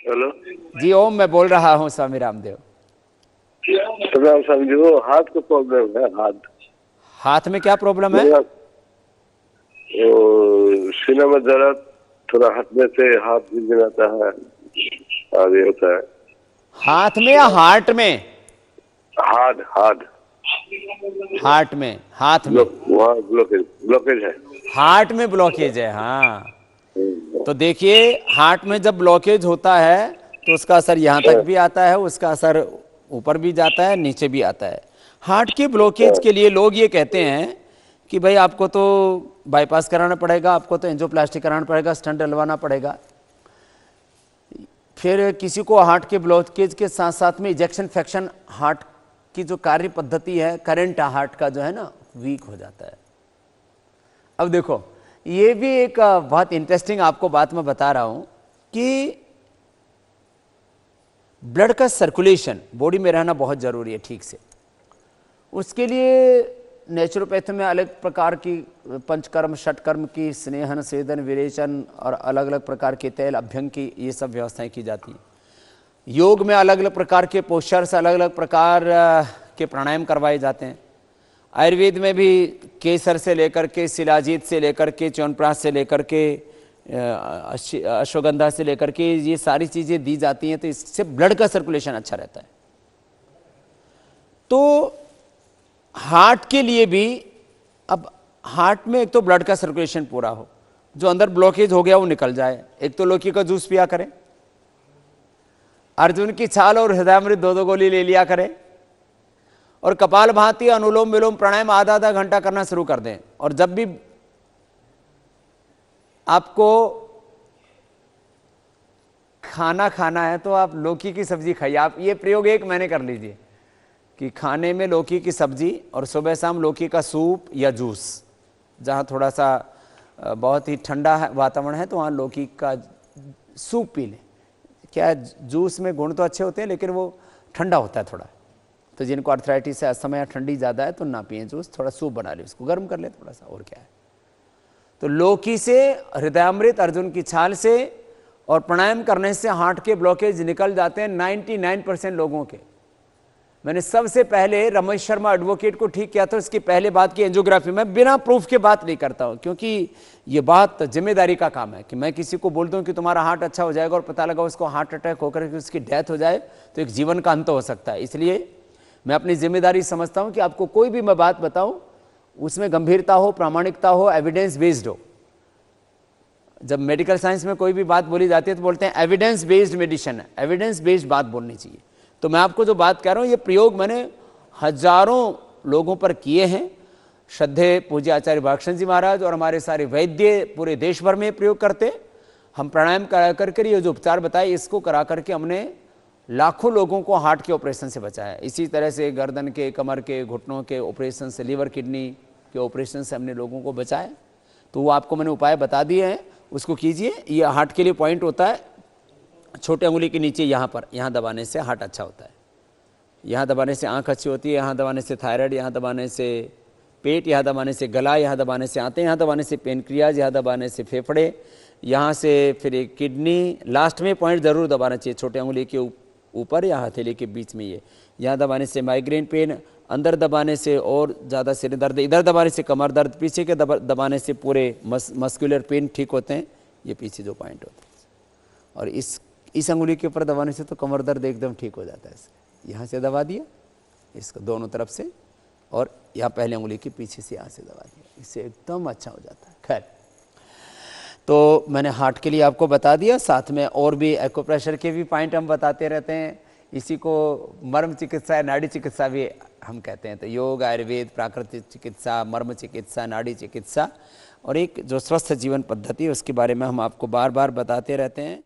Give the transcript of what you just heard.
Hello जी ओम, मैं बोल रहा हूँ स्वामी रामदेव। प्रणाम स्वामी जी। वो हाथ का प्रॉब्लम है। हाथ हाथ में क्या प्रॉब्लम है? मेरा वो सीने में दर्द, थोड़ा हटने से हाथ भी गिराता है और ये होता है। हाथ में या हार्ट में? हार्ड हार्ड हार्ट में, हाथ में। वहाँ ब्लॉकेज ब्लॉकेज है। हार्ट में ब्लॉकेज है, हाँ। तो देखिए, हार्ट में जब ब्लॉकेज होता है तो उसका असर यहाँ तक हाँ, भी आता है, उसका असर ऊपर भी जाता है, नीचे भी आता है। हार्ट की ब्लॉकेज हाँ, के लिए लोग ये कहते हैं कि भाई आपको तो बाईपास कराना पड़ेगा, आपको तो एंजियोप्लास्टी कराना पड़ेगा, स्टंट डलवाना पड़ेगा। फिर किसी को हार्ट के ब्लॉकेज के साथ साथ में इजेक्शन फ्रैक्शन, हार्ट की जो कार्य पद्धति है, करंट हार्ट का जो है ना, वीक हो जाता है। अब देखो, ये भी एक बहुत इंटरेस्टिंग आपको बात मैं बता रहा हूं कि ब्लड का सर्कुलेशन बॉडी में रहना बहुत जरूरी है ठीक से। उसके लिए नेचुरोपैथी में अलग प्रकार की पंचकर्म षटकर्म की स्नेहन सेदन विरेचन और अलग अलग प्रकार के तेल अभ्यंग की ये सब व्यवस्थाएं की जाती हैं। योग में अलग अलग प्रकार के पोस्चर्स, अलग अलग प्रकार के प्राणायाम करवाए जाते हैं। आयुर्वेद में भी केसर से लेकर के, शिलाजीत से लेकर के, च्यवनप्राश से लेकर के, अश्वगंधा से लेकर के ये सारी चीज़ें दी जाती हैं। तो इससे ब्लड का सर्कुलेशन अच्छा रहता है। तो हार्ट के लिए भी, अब हार्ट में एक तो ब्लड का सर्कुलेशन पूरा हो, जो अंदर ब्लॉकेज हो गया वो निकल जाए। एक तो लौकी का जूस पिया करें, अर्जुन की छाल और हृदयामृत 2-2 गोली ले लिया करें, और कपाल भाती, अनुलोम विलोम प्राणायाम आधा आधा घंटा करना शुरू कर दें। और जब भी आपको खाना खाना है तो आप लौकी की सब्जी खाइए। आप ये प्रयोग 1 महीने कर लीजिए कि खाने में लौकी की सब्जी और सुबह शाम लौकी का सूप या जूस। जहाँ थोड़ा सा बहुत ही ठंडा वातावरण है तो वहाँ लौकी का सूप पी लें। क्या जूस में गुण तो अच्छे होते हैं लेकिन वो ठंडा होता है थोड़ा। तो जिनको अर्थराइटिस है, अस्थमा या ठंडी ज़्यादा है तो ना पिए जूस, थोड़ा सूप बना ले, उसको गर्म कर ले थोड़ा सा, और क्या है। तो लौकी से, हृदयामृत, अर्जुन की छाल से और प्राणायाम करने से हार्ट के ब्लॉकेज निकल जाते हैं 99% लोगों के। मैंने सबसे पहले रमेश शर्मा एडवोकेट को ठीक किया था, उसकी पहले बात की एंजियोग्राफी में। बिना प्रूफ के बात नहीं करता हूं, क्योंकि ये बात जिम्मेदारी का काम है कि मैं किसी को बोल दूं कि तुम्हारा हार्ट अच्छा हो जाएगा और पता लगा उसको हार्ट अटैक होकर के उसकी डेथ हो जाए तो एक जीवन का अंत हो सकता है। इसलिए मैं अपनी जिम्मेदारी समझता हूं कि आपको कोई भी मैं बात बताऊं उसमें गंभीरता हो, प्रामाणिकता हो, एविडेंस बेस्ड हो। जब मेडिकल साइंस में कोई भी बात बोली जाती है तो बोलते हैं एविडेंस बेस्ड मेडिसिन है, एविडेंस बेस्ड बात बोलनी चाहिए। तो मैं आपको जो बात कह रहा हूं, ये प्रयोग मैंने हजारों लोगों पर किए हैं। श्रद्धेय पूज्य आचार्य भाषण जी महाराज और हमारे सारे वैद्य पूरे देश भर में प्रयोग करते। हम प्राणायाम करा करके ये जो उपचार बताए इसको करा करके हमने लाखों लोगों को हार्ट के ऑपरेशन से बचाया। इसी तरह से गर्दन के, कमर के, घुटनों के ऑपरेशन से, लीवर किडनी के ऑपरेशन से हमने लोगों को बचाया। तो वो आपको मैंने उपाय बता दिए हैं, उसको कीजिए। ये हार्ट के लिए पॉइंट होता है, छोटे अंगुली के नीचे यहाँ पर, यहाँ दबाने से हार्ट अच्छा होता है। यहाँ दबाने से आंख अच्छी होती है, यहाँ दबाने से थायराइड, यहाँ दबाने से पेट, यहाँ दबाने से गला, यहाँ दबाने से आंतें, यहाँ दबाने से पेनक्रियाज, यहाँ दबाने से फेफड़े, यहाँ से फिर एक किडनी। लास्ट में पॉइंट ज़रूर दबाना चाहिए, छोटे अंगुली के ऊपर या हथेली के बीच में। ये यहाँ दबाने से माइग्रेन पेन, अंदर दबाने से और ज़्यादा सिर दर्द, इधर दबाने से कमर दर्द, पीछे के दबाने से पूरे मस्कुलर पेन ठीक होते हैं। ये पीछे जो पॉइंट होते हैं। और इस अंगुली के ऊपर दबाने से तो कमर दर्द एकदम ठीक हो जाता है। इसके यहाँ से दबा दिया, इसको दोनों तरफ से, और यहाँ पहले अंगुली के पीछे से यहाँ से दबा दिया, इससे एकदम अच्छा हो जाता है। खैर, तो मैंने हार्ट के लिए आपको बता दिया, साथ में और भी एक्यूप्रेशर के भी पॉइंट हम बताते रहते हैं। इसी को मर्म चिकित्सा, नाड़ी चिकित्सा भी हम कहते हैं। तो योग, आयुर्वेद, प्राकृतिक चिकित्सा, मर्म चिकित्सा, नाड़ी चिकित्सा और एक जो स्वस्थ जीवन पद्धति है उसके बारे में हम आपको बार बार बताते रहते हैं।